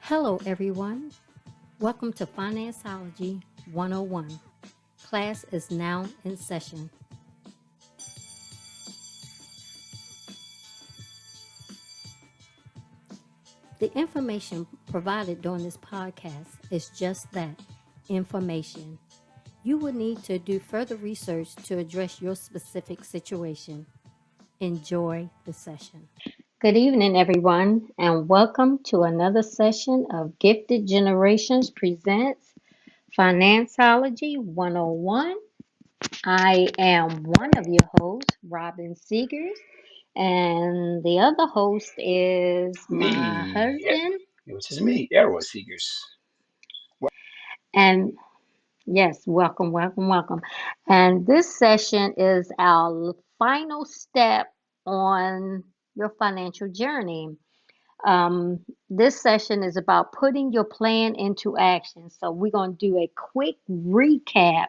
Hello, everyone. Welcome to Financeology 101. Class is now in session. The information provided during this podcast is just that information. You will need to do further research to address your specific situation. Enjoy the session. Good evening, everyone, and welcome to another session of Gifted Generations Presents Financeology 101. I am one of your hosts, Robin Seegers, and the other host is my Me, husband. which is me, Arrow Seekers. And yes, welcome, welcome, welcome. And this session is our final step on your financial journey. This session is about putting your plan into action. So, we're going to do a quick recap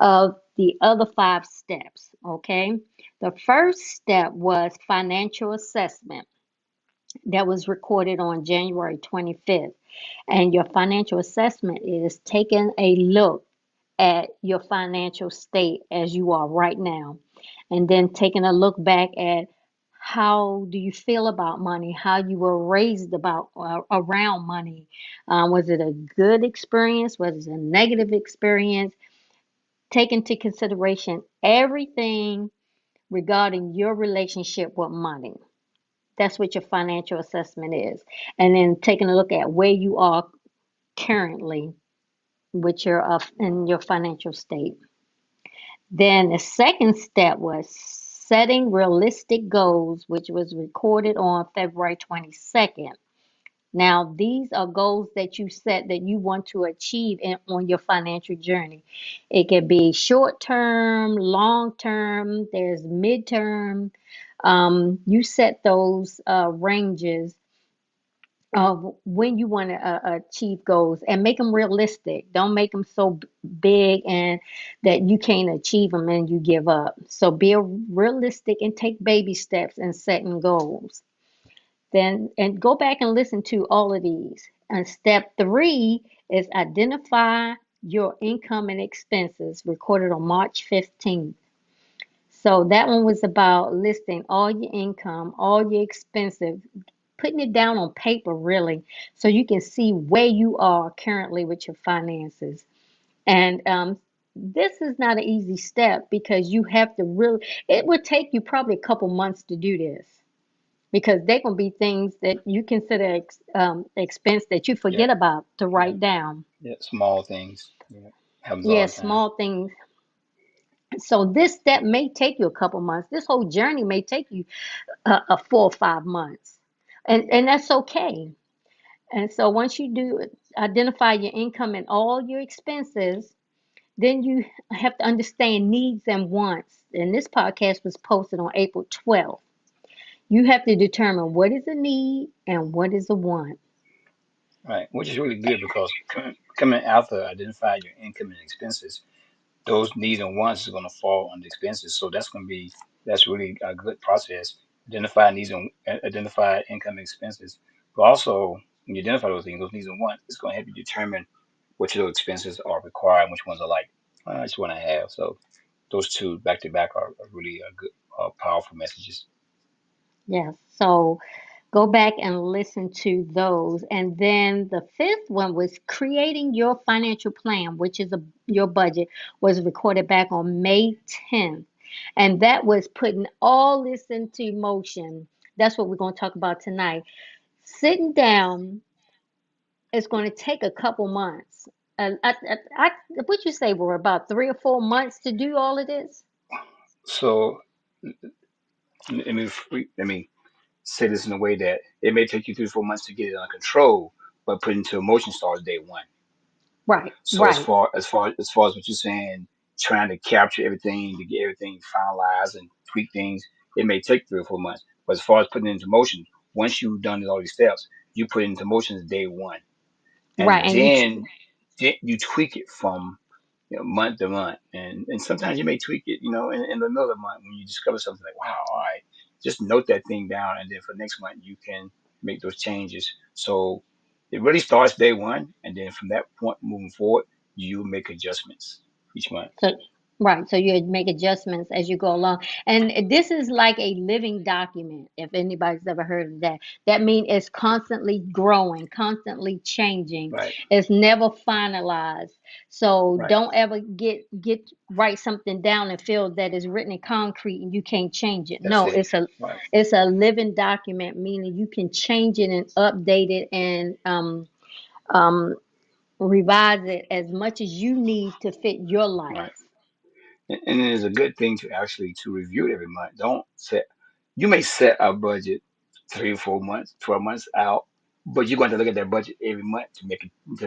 of the other five steps. Okay. The first step was financial assessment that was recorded on January 25th. And your financial assessment is taking a look at your financial state as you are right now, and then taking a look back at how do you feel about money, how you were raised about around money. Was it a good experience? Was it a negative experience? Take into consideration everything regarding your relationship with money. That's what your financial assessment is. And then taking a look at where you are currently with your in your financial state. Then the second step was setting realistic goals, which was recorded on February 22nd. Now, these are goals that you set that you want to achieve on your financial journey. It can be short term, long term, there's midterm. You set those ranges of when you want to achieve goals and make them realistic. Don't make them so big and that you can't achieve them and you give up. So be realistic and take baby steps in setting goals. Then and go back and listen to all of these. And step three is identify your income and expenses, recorded on March 15th. So that one was about listing all your income, all your expenses, putting it down on paper really, so you can see where you are currently with your finances. And this is not an easy step because you have to really, it would take you probably a couple months to do this because they're going to be things that you consider expense that you Yeah, forget about to yeah, write down. yeah. Small things. Yeah, happens all Yeah, the time. small things. So this step may take you a couple months. This whole journey may take you a 4 or 5 months, and that's okay. And so once you do identify your income and all your expenses, then you have to understand needs and wants. And this podcast was posted on April 12th. You have to determine what is a need and what is a want. Right, which is really good because coming after identify your income and expenses, those needs and wants are going to fall under expenses. So that's really a good process. Identify needs and identify income and expenses. But also, when you identify those things, those needs and wants, it's going to help you determine which of those expenses are required and which ones are like, I just want to have. So those two back to back are really a good, powerful messages. Yes. So go back and listen to those. And then the fifth one was creating your financial plan, which is your budget, was recorded back on May 10th. And that was putting all this into motion. That's what we're going to talk about tonight. Sitting down is going to take a couple months. What you say were about 3 or 4 months to do all of this? So let me say this in a way that it may take you 3 or 4 months to get it under control, but put into motion starts day one. Right, So as right, far as far as far as what you're saying, trying to capture everything to get everything finalized and tweak things, it may take 3 or 4 months. But as far as putting it into motion, once you've done all these steps, you put it into motion day one, right. and then you tweak it from month to month, and sometimes you may tweak it, in the middle of the month when you discover something like, wow, all right, just note that thing down, and then for next month you can make those changes. So It really starts day one, and then from that point moving forward, you make adjustments each month. So, right. So you make adjustments as you go along. And this is like a living document, if anybody's ever heard of that. That means it's constantly growing, constantly changing. Right, It's never finalized. So right. don't ever get write something down and feel that it's written in concrete and you can't change it. That's No, it. Right, it's a living document, meaning you can change it and update it and um revise it as much as you need to fit your life. right. And it is a good thing to actually to review it every month. Don't set. You may set a budget 3 or 4 months, 12 months out, but you're going to look at that budget every month to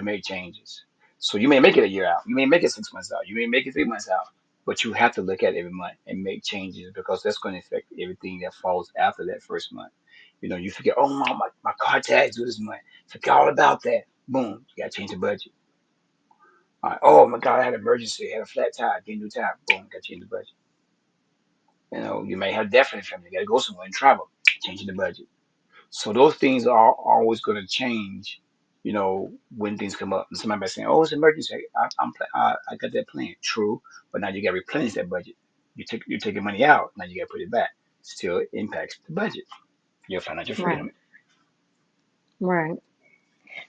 make changes. So you may make it a year out, you may make it 6 months out, you may make it 3 months out, but you have to look at it every month and make changes because that's going to affect everything that falls after that first month. You forget, oh my car tax due this month. Forget all about that. Boom, you got to change the budget. All right. Oh my God, I had an emergency, I had a flat tire, didn't do time. Boom, got to change the budget. You may have death in the family, you got to go somewhere and travel, changing the budget. So those things are always going to change, when things come up. And somebody might say, "Oh, it's an emergency. I got that plan." True, but now you got to replenish that budget. You're taking money out. Now you got to put it back. Still impacts the budget. Your financial Right, freedom. right.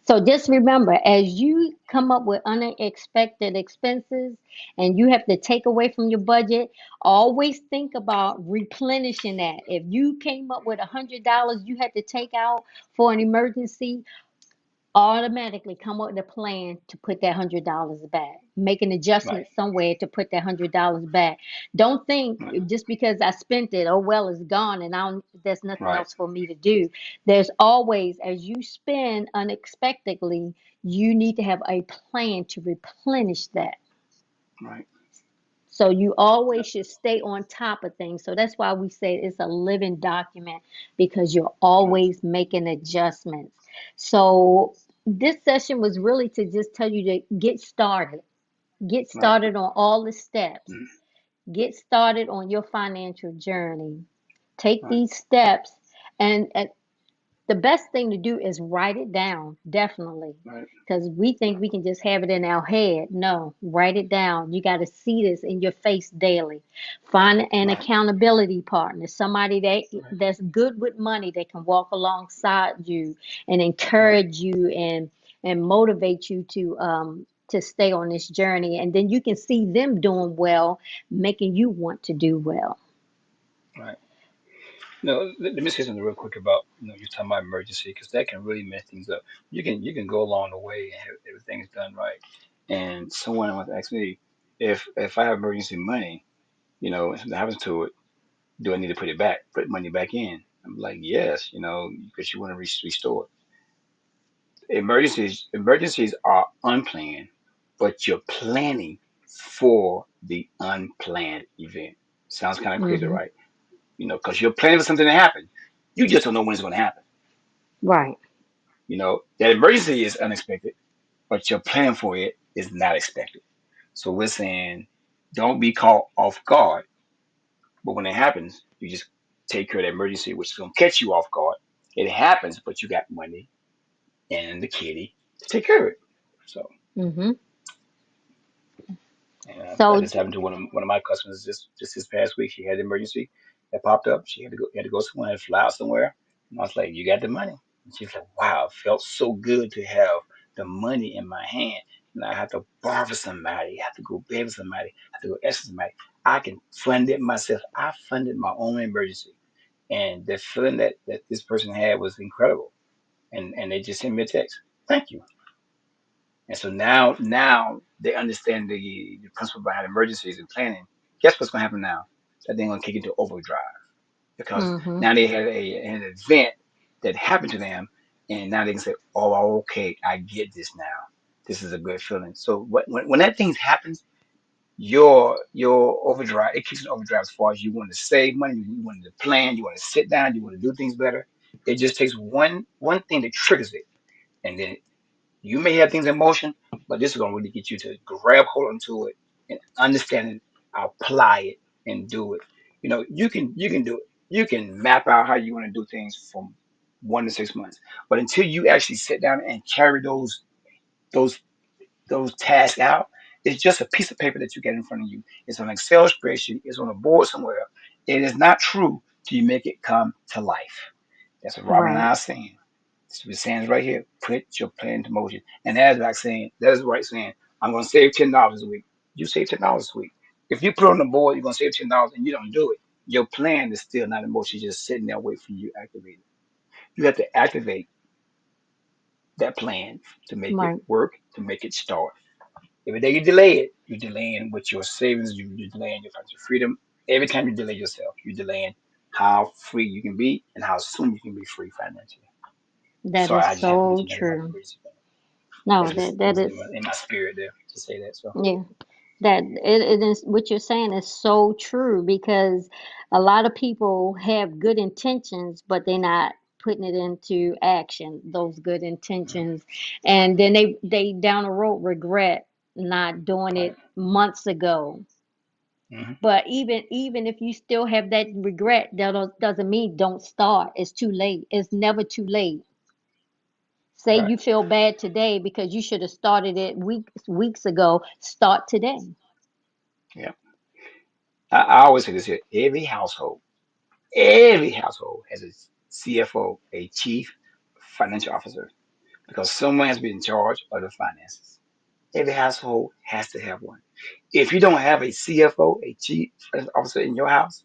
So just remember, as you come up with unexpected expenses and you have to take away from your budget, always think about replenishing that. If you came up with $100 you had to take out for an emergency, automatically come up with a plan to put that $100 back. Make an Right, adjustment somewhere to put that $100 back. Don't think right, just because I spent it, oh well, it's gone, and there's nothing right, else for me to do. There's always, as you spend unexpectedly, you need to have a plan to replenish that. right. So you always should stay on top of things. So that's why we say it's a living document because you're Right, always making adjustments. So this session was really to just tell you to get started. Get right. started on all the steps. Mhm. Get started on your financial journey. Take Right, these steps and the best thing to do is write it down, definitely. right, Because we think we can just have it in our head. No, write it down. You got to see this in your face daily. Find an right, accountability partner, somebody right, that's good with money that can walk alongside you and right, encourage you and motivate you to stay on this journey. And then you can see them doing well, making you want to do well. right. No, let me say something real quick about you're talking about emergency because that can really mess things up. You can go along the way and have everything's done right. And someone once asked me if I have emergency money, if something happens to it, do I need to put money back in? I'm like, yes, because you want to restore it. Emergencies are unplanned, but you're planning for the unplanned event. Sounds kind of crazy, Hmm. right? Because you're planning for something to happen. You just don't know when it's going to happen. Right. That emergency is unexpected, but your plan for it is not expected. So we're saying don't be caught off guard, but when it happens, you just take care of the emergency, which is going to catch you off guard. It happens, but you got money and the kitty to take care of it. So, Hmm. that So, just happened to one of my customers just this past week. She had an emergency that popped up. She had to go somewhere, had to fly out somewhere, and I was like, "You got the money?" And she's like, "Wow, it felt so good to have the money in my hand, and I have to borrow from somebody, I have to go beg with somebody, I have to go ask somebody. I can fund it myself. I funded my own emergency, and the feeling that this person had was incredible. And they just sent me a text, thank you. And so now they understand the principle behind emergencies and planning. Guess what's going to happen now? That they're going to kick into overdrive because hmm. now they had an event that happened to them, and now they can say, "Oh, okay, I get this now. This is a good feeling." So when that thing happens, your overdrive it kicks in overdrive as far as you want to save money, you want to plan, you want to sit down, you want to do things better. It just takes one thing that triggers it, and then you may have things in motion, but this is going to really get you to grab hold onto it and understand it, apply it, and do it. You can do it. You can map out how you want to do things from 1 to 6 months. But until you actually sit down and carry those those tasks out, it's just a piece of paper that you get in front of you. It's on an Excel spreadsheet. It's on a board somewhere. It is not true till you make it come to life. That's what Robin and Right. I are saying. It's saying right here. Put your plan into motion. And that's like saying, that is right saying, I'm going to save $10 a week. You save $10 a week. If you put on the board, you're going to save $10 and you don't do it, your plan is still not in motion. It's just sitting there waiting for you to activate it. You have to activate that plan to make it Right. work, to make it start. Every day you delay it, you're delaying with your savings, you're delaying your financial freedom. Every time you delay yourself, you're delaying how free you can be and how soon you can be free financially. That Sorry, is I just have to so mention that in my true. basic. No, That's that just that was is, in my spirit there to say that. So yeah. That it is what you're saying is so true because a lot of people have good intentions, but they're not putting it into action, those good mhm, intentions. And then they down the road regret not doing right, it months ago. hmm But even if you still have that regret, that doesn't mean don't start. It's too late. It's never too late. Say right, you feel bad today because you should have started it weeks ago. Start today. yeah. I always say this here: every household has a CFO, a chief financial officer, because someone has been in charge of the finances. Every household has to have one. If you don't have a CFO, a chief financial officer in your house,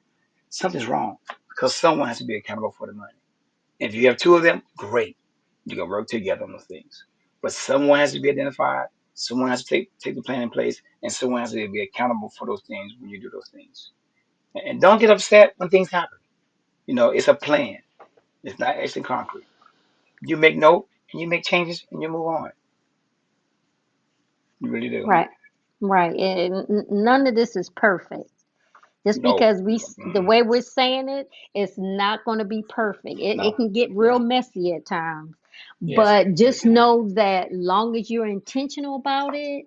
something's wrong because someone has to be accountable for the money. If you have two of them, great. You can work together on those things. But someone has to be identified, someone has to take the plan in place, and someone has to be accountable for those things when you do those things. And don't get upset when things happen. It's a plan. It's not actually concrete. You make note and you make changes and you move on. You really do. Right. Right. And none of this is perfect. Just No, because the way we're saying it, it's not going to be perfect. It no, can get real no. messy at times. Yes, But it just can. know that long as you're intentional about it,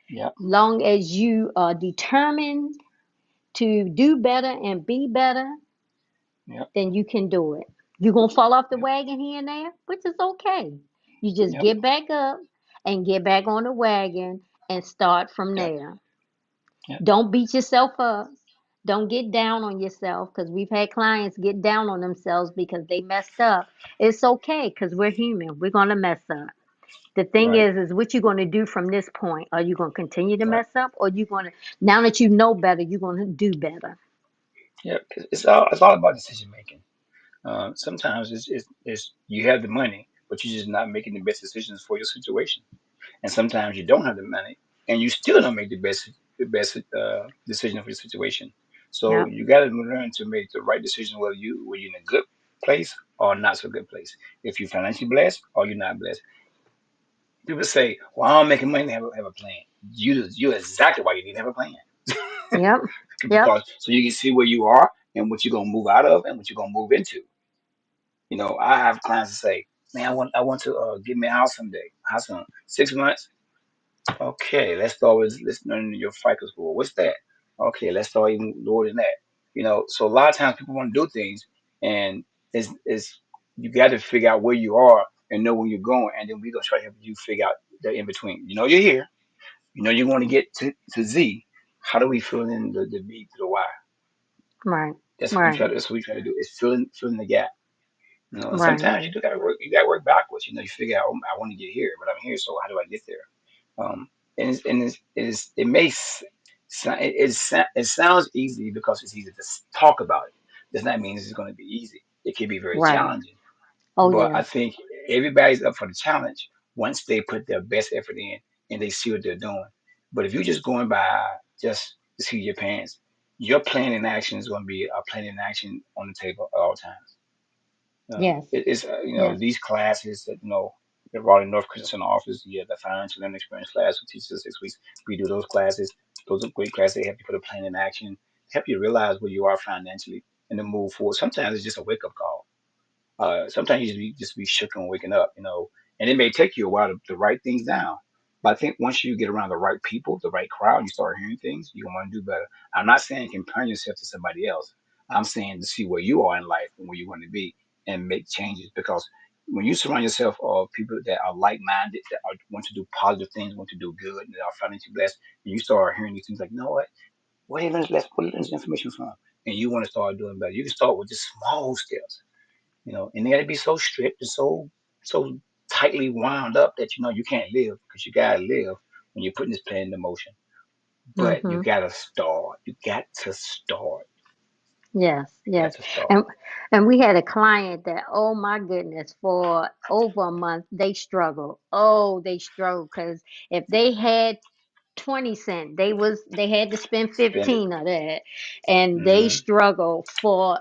Yep, long as you are determined to do better and be better, yep, then you can do it. You're going to fall off the yep, wagon here and there, which is okay. You just yep, get back up and get back on the wagon and start from yep, there. yep. Don't beat yourself up. Don't get down on yourself because we've had clients get down on themselves because they messed up. It's okay because we're human. We're going to mess up. The thing Right, is what you going to do from this point? Are you going to continue to right. mess up or you going to, now that you know better, you're going to do better? Yep. It's all about decision making. Sometimes it's you have the money, but you're just not making the best decisions for your situation. And sometimes you don't have the money, and you still don't make the best decision for your situation. So Yep. you got to learn to make the right decision whether you're in a good place or not so good place. If you're financially blessed or you're not blessed. People say, "Well, I'm making money to have a plan." You exactly why you need to have a plan Yep. Yep. because so you can see where you are and what you're gonna move out of and what you're gonna move into. I have clients that say, "Man, I want to get me a house someday. How soon? 6 months? Okay, let's start with let's learn your FICO score. What's that? Okay, let's start even lower than that. So a lot of times people want to do things, and it's you got to figure out where you are and know where you're going, and then we're gonna try to help you figure out the in between. You're here. You want to get to Z. How do we fill in the B to the Y? Right. That's what we Right. try to. That's what we try to do. Is fill in the gap. And Right. sometimes you do gotta work. You gotta work backwards. You figure out, oh, I want to get here, but I'm here. So how do I get there? It makes it sounds easy because it's easy to talk about it. Does not mean it's going to be easy. It can be very Right. challenging. Oh, But I yes. think everybody's up for the challenge once they put their best effort in and they see what they're doing. But if you're just going by just to see your parents, your plan in action is going to be a plan in action on the table at all times. Yes. It's Yes. these classes that the Raleigh North Christian Center offers. The financial and experience class, which teaches us 6 weeks. We do those classes. Those are great classes. They help you put a plan in action, help you realize where you are financially, and then move forward. Sometimes it's just a wake up call. Sometimes you just be shook and waking up, and it may take you a while to write things down. But I think once you get around the right people, the right crowd, you start hearing things, you're gonna want to do better. I'm not saying compare yourself to somebody else. I'm saying to see where you are in life and where you want to be. and make changes. Because when you surround yourself of people that are like-minded, that are, want to do positive things, want to do good, and that are financially blessed, and you start hearing these things like, you know what? Where did where did this information from? And you want to start doing better. You can start with just small steps, and they got to be so strict and so tightly wound up that you can't live because you gotta live when you're putting this plan into motion. But you Mm-hmm. gotta start. You got to start. Yes, You got yes. to start. And and we had a client that, oh my goodness, for over a month they struggled. Oh, they struggled because if they had 20 cents, they had to spend Spend it. 15 of that, and they Hmm. struggled for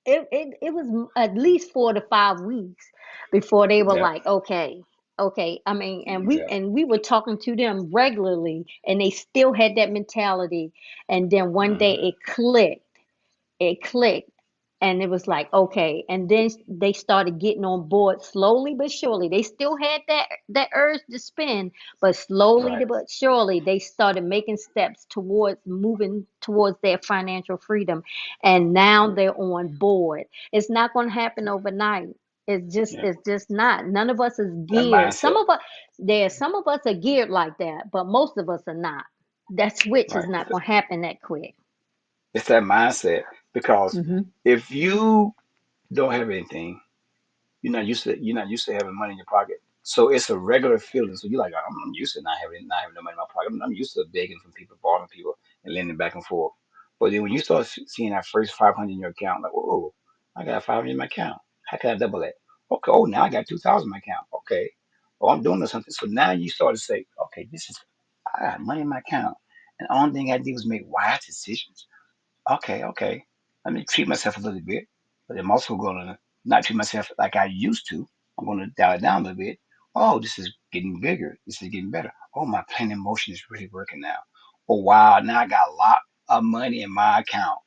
it was at least 4 to 5 weeks before they were Yep. like, okay, okay. I mean, Yep. and we were talking to them regularly, and they still had that mentality. And then one day Hmm. it clicked, and it was like, okay. And then they started getting on board slowly but surely. They still had that urge to spend, but slowly Right. but surely they started making steps towards moving towards their financial freedom, and now they're on board. It's not going to happen overnight. Yeah. It's just not. None of us is That geared. mindset. Some of us are geared like that, but most of us are not. That switch is Right. not going to happen that quick. It's that mindset because Hmm. if you don't have anything, you're not used to having money in your pocket. So it's a regular feeling. So you're like, I'm used to not having no money in my pocket. I'm used to begging from people, borrowing people, and lending back and forth. But then when you start seeing that first 500 in your account, like, whoa, I got 500 in my account. How can I double that? Okay, oh, now I got 2,000 in my account. Okay, oh, I'm doing something. So now you start to say, okay, I got money in my account, and the only thing I did was make wise decisions. Okay, okay. Let me treat myself a little bit, but I'm also going to not treat myself like I used to. I'm going to dial it down a little bit. Oh, this is getting bigger. This is getting better. Oh, my plan in motion is really working now. Oh, wow. Now I got a lot of money in my account.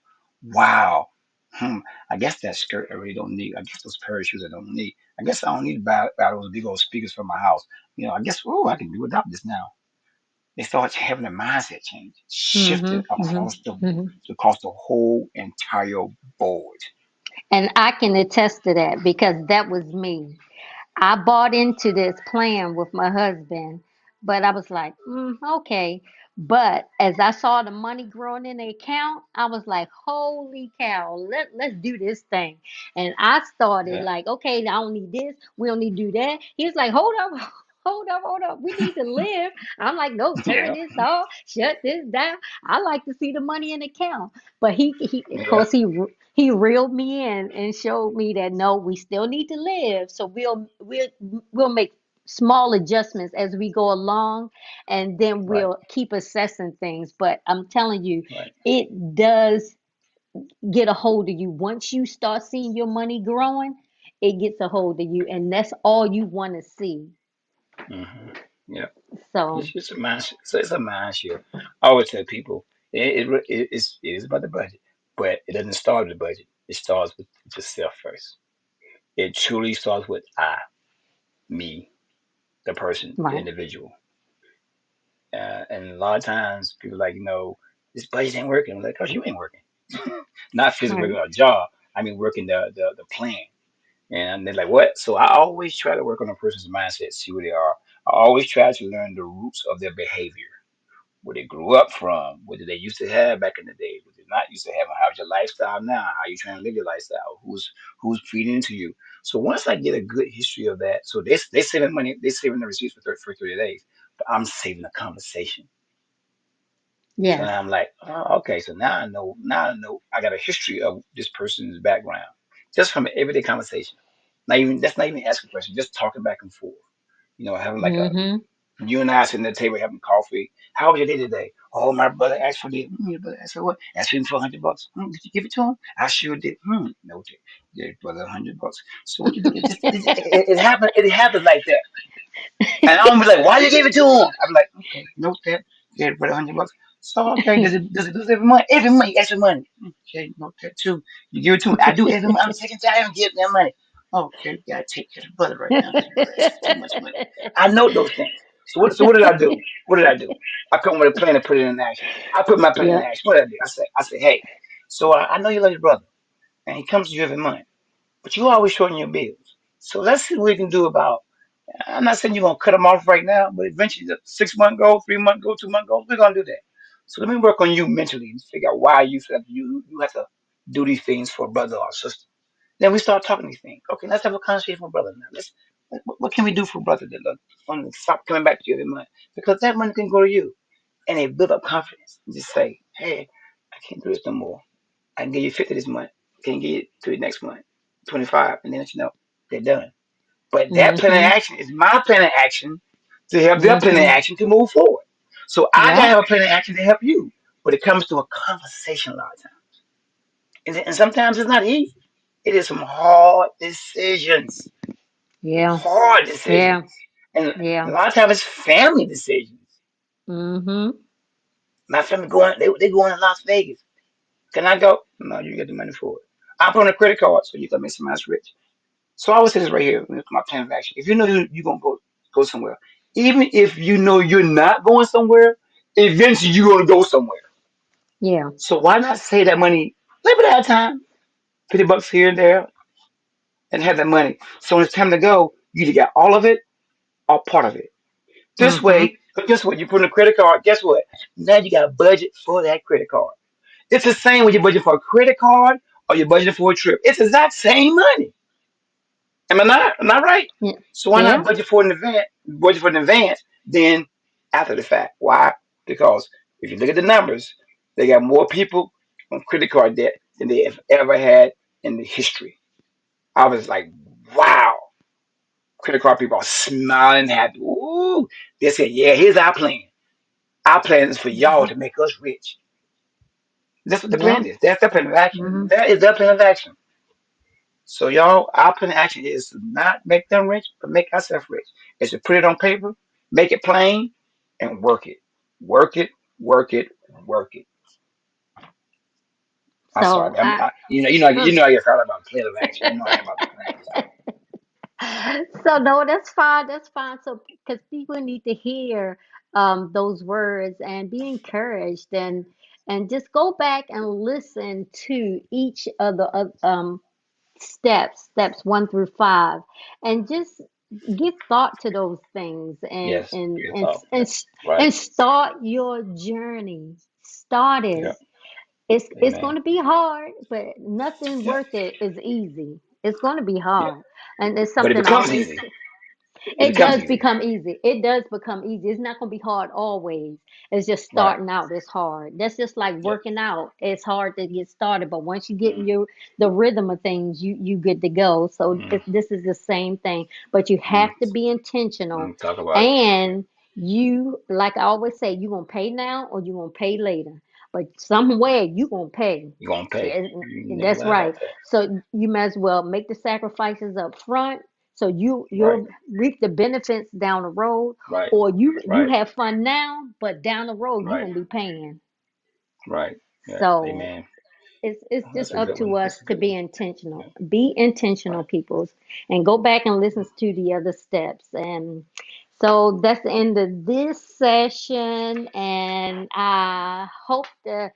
Wow. Hmm. I guess that skirt I really don't need. I guess those pair of shoes I don't need. I guess I don't need to buy those big old speakers for my house. I guess, oh, I can do without this now. They start having a mindset change, Hmm. shifting Hmm. Hmm. across the whole entire board. And I can attest to that because that was me. I bought into this plan with my husband, but I was like, okay. But as I saw the money growing in the account, I was like, holy cow, let's do this thing. And I started Yeah, like, okay, I don't need this, we don't need to do that. He's like, hold up, hold up, we need to live. I'm like, no, turn yeah, this off, shut this down. I like to see the money in the account. But he of yeah. course he reeled me in and showed me that no, we still need to live. So we'll make small adjustments as we go along, and then Right, we'll keep assessing things. But I'm telling you, right. it does get a hold of you. Once you start seeing your money growing, it gets a hold of you, and that's all you want to see. Hmm. Yeah, So, it's just a mind. So it's a mind shift. I always tell people it is about the budget, but it doesn't start with the budget. It starts with yourself first. It truly starts with me, the person, the right, individual. And a lot of times people are like, this budget ain't working. I'm like, cause you ain't working. Not physically right. working on a job. I mean, working the plan. And they're like, what? So I always try to work on a person's mindset, see where they are. I always try to learn the roots of their behavior, where they grew up from, what did they used to have back in the day, what they not used to have, how's your lifestyle now, how you trying to live your lifestyle, who's feeding into you. So once I get a good history of that, so they saving money, they saving the receipts for 30 days, but I'm saving the conversation. So Yes. now I'm like, oh, okay. So now I know. Now I know. I got a history of this person's background just from an everyday conversation. Not even that's not even asking questions. Just talking back and forth. Having like a Mm-hmm. you and I sitting at the table having coffee. How was your day today? Oh, my brother asked for the. Your brother asked for what? Asked him for $100. Did you give it to him? I sure did. No, yeah, brother, $100. So what you do? It happened. It happened like that. And I'm be like, why you give it to him? I'm like, okay, note that. Yeah, for $100. So okay, does it do this every month? Every month, extra money. Okay, note that too. You give it to me. I do every month. I'm taking time to give that money. Okay, you gotta take care of the brother right now because brother asking for too much money. I know those things. So what did I do? What did I do? I come with a plan and put it in action. I put my plan in Yep. action. What did I do? I said, hey. So I know you love your brother, and he comes to you every month. but you always shorting your bills. So let's see what we can do about. I'm not saying you're gonna cut them off right now, but eventually, the 6 month goal, 3 month goal, 2 month goal, we're gonna do that. So let me work on you mentally and figure out why you have to do these things for a brother or sister. Then we start talking these things. Okay, let's have a conversation with brother now. What can we do for brother that want to stop coming back to you every month? Because that money can go to you, and they build up confidence. And just say, hey, I can't do this no more. I can give you 50 this month. Can give you 3 next month, 25, and then let you know they're done. But that plan of Mm-hmm. action is my plan of action to help their plan of Mm-hmm. action to move forward. So I gotta Yep. have a plan of action to help you. But it comes to a conversation a lot of times. And sometimes it's not easy. It is some hard decisions. Yeah. Hard Yeah. decisions. And a Yeah. lot of times it's family decisions. Mm-hmm. My family they going to Las Vegas. Can I go? No, you get the money for it. I put on a credit card so you can make somebody else rich. So I would say this right here when it comes to my plan of action. If you know you're gonna go somewhere, even if you know you're not going somewhere, eventually you're gonna go somewhere. Yeah. So why not save that money a little bit at a time, $50 here and there, and have that money. So when it's time to go, you either got all of it or part of it. This Mm-hmm. way, but guess what? You put in a credit card. Guess what? Now you got a budget for that credit card. It's the same when you budget for a credit card or you budget for a trip. It's the exact same money. Am I not? Am I right? Yeah. So why not Yeah. budget for an advance than after the fact? Why? Because if you look at the numbers, they got more people on credit card debt than they have ever had in the history. I was like, wow. Credit card people are smiling happy. Ooh. They said, yeah, here's our plan. Our plan is for y'all Mm-hmm. to make us rich. That's what the Yep. plan is. That's their plan of action. Mm-hmm. That is their plan of action. So y'all, our plan of action is to not make them rich, but make ourselves rich. Is to put it on paper, make it plain, and work it. Work it, work it, work it. I'm So sorry. I get caught about plan of action. You know I am about the plans. so no, that's fine. That's fine. So because people need to hear those words and be encouraged and just go back and listen to each of the steps 1 through 5, and just give thought to those things Yes, good thought. Yep. Right. and start your journey. Start it. Yep. It's Amen. going to be hard, but nothing Yep. worth it is easy. It's going to be Yep. hard, and it's But it something I becomes always easy. It it becomes does easy. become easy. It does become easy. It's not going to be hard always. It's just Right. starting out is hard. That's just like Yep. working out. It's hard to get started, but once you get in Mm, the rhythm of things, you good to go. So mm, this is the same thing, but you have mm, to be intentional, talk about it. and you, like I always say, you gonna pay now or you gonna pay later, but somewhere you gonna pay. You're gonna pay. Yeah, You never that's lie about right. that. So you might as well make the sacrifices up front, so Right. you'll reap the benefits down the road, Right. or you Right. have fun now, but down the road you're Right. gonna be paying. Right. Yeah. So Amen. it's just That's a up good to one. us That's a to good be one. intentional. Yeah. Be intentional, Right. peoples, and go back and listen to the other steps. And so that's the end of this session. And I hope to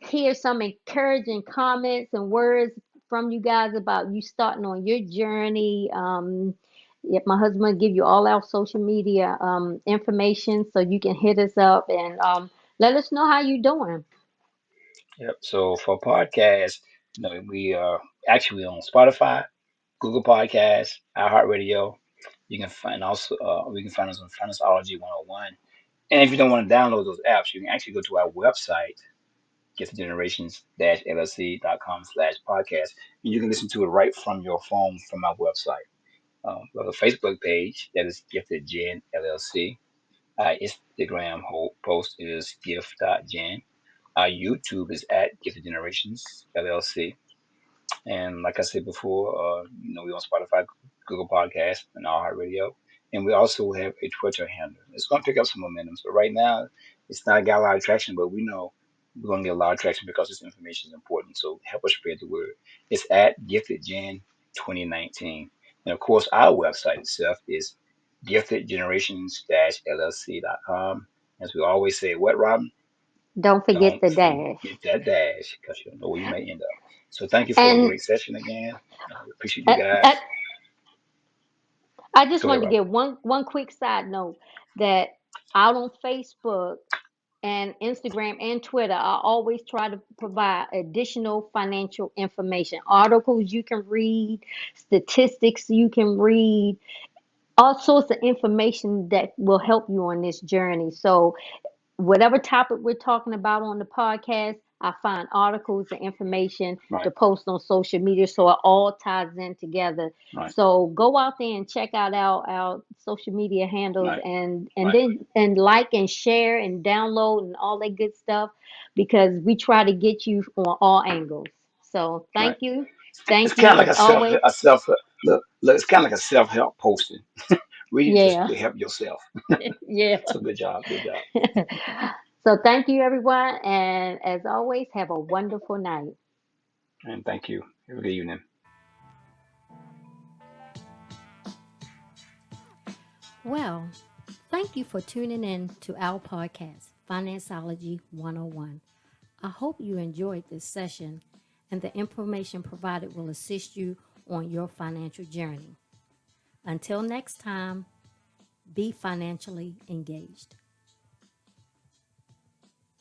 hear some encouraging comments and words from you guys about you starting on your journey. If my husband give you all our social media information, so you can hit us up and let us know how you doing. Yep. So for podcasts, we are actually on Spotify, Google Podcasts, iHeartRadio. You can find also we can find us on Finance 101. And if you don't want to download those apps, you can actually go to our website, giftedgenerations-llc.com/podcast. And you can listen to it right from your phone from our website. We have a Facebook page that is Gifted Gen LLC. Our Instagram post is gift.gen. Our YouTube is at Gifted Generations LLC. And like I said before, we're on Spotify, Google Podcasts, and iHeartRadio. And we also have a Twitter handle. It's going to pick up some momentum. So right now, it's not got a lot of traction, but we know we're going to get a lot of traction because this information is important. So help us spread the word. It's at GiftedGen 2019. And of course, our website itself is giftedgenerations-llc.com. As we always say, what, Robin? Don't forget Don't the dash. forget that dash because you don't know where you may end up. So thank you for a And great session again. Appreciate you I, I, guys. I just Go ahead, wanted to Robert. give one quick side note that out on Facebook and Instagram and Twitter, I always try to provide additional financial information, articles you can read, statistics you can read, all sorts of information that will help you on this journey. So whatever topic we're talking about on the podcast, I find articles and information to Right, post on social media so it all ties in together. right, So go out there and check out our social media handles right, and right, then and like and share and download and all that good stuff because we try to get you on all angles. So right. thank you. It's Thank you kind of like as always. a self look. It's kind of like a self help posting. Read it just Yeah. to help yourself. Yeah. So good job, good job, So thank you everyone and as always have a wonderful night. and thank you. Have a good evening. Well, thank you for tuning in to our podcast, Financeology 101. I hope you enjoyed this session and the information provided will assist you on your financial journey. Until next time, be financially engaged.